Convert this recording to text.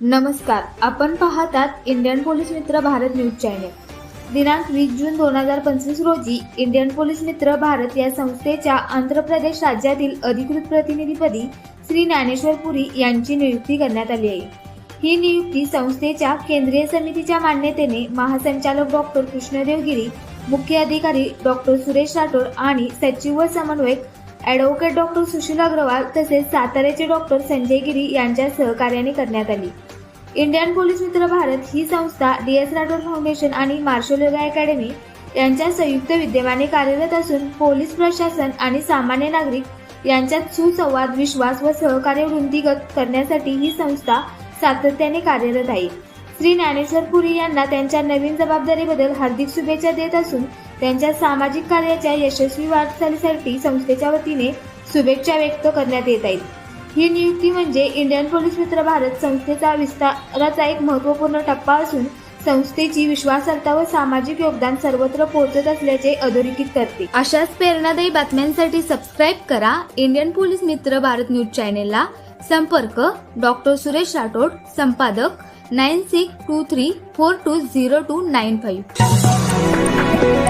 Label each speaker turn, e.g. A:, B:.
A: नमस्कार, आपण पाहतात इंडियन पोलीस मित्र भारत न्यूज चॅनेल। दिनांक 20 जून 2025 रोजी इंडियन पोलीस मित्र भारत या संस्थेच्या आंध्र प्रदेश राज्यातील अधिकृत प्रतिनिधीपदी श्री ज्ञानेश्वर पुरी यांची नियुक्ती करण्यात आली आहे। ही नियुक्ती संस्थेच्या केंद्रीय समितीच्या मान्यतेने महासंचालक डॉक्टर कृष्णदेव गिरी, मुख्य अधिकारी डॉक्टर सुरेश राठोड आणि सचिव व समन्वयक ॲडव्होकेट डॉक्टर सुशील अग्रवाल तसेच साताऱ्याचे डॉक्टर संजय गिरी यांच्या सहकार्याने करण्यात आली। इंडियन पोलीस मित्र भारत ही संस्था DS राठोड फाउंडेशन आणि मार्शल योगा अकॅडमी यांच्या संयुक्त विद्यमाने कार्यरत असून पोलीस प्रशासन आणि सामान्य नागरिक यांच्यात सुसंवाद, विश्वास व सहकार्य वृद्धिंगत करण्यासाठी ही संस्था सातत्याने कार्यरत आहे। श्री ज्ञानेश्वर पुरी यांना त्यांच्या नवीन जबाबदारीबद्दल हार्दिक शुभेच्छा देत असून त्यांच्या सामाजिक कार्याच्या यशस्वी वाटचालीसाठी संस्थेच्या वतीने शुभेच्छा व्यक्त करण्यात येत आहेत। ही नियुक्ती म्हणजे इंडियन पोलीस मित्र भारत संस्थेचा विस्ताराचा एक महत्त्वपूर्ण टप्पा असून संस्थेची विश्वासार्हता व सामाजिक योगदान सर्वत्र पोहोचत असल्याचे अधोरेखित करते। अशाच प्रेरणादायी बातम्यांसाठी सबस्क्राईब करा इंडियन पोलीस मित्र भारत न्यूज चॅनेलला। संपर्क डॉक्टर सुरेश राठोड, संपादक 9623420295।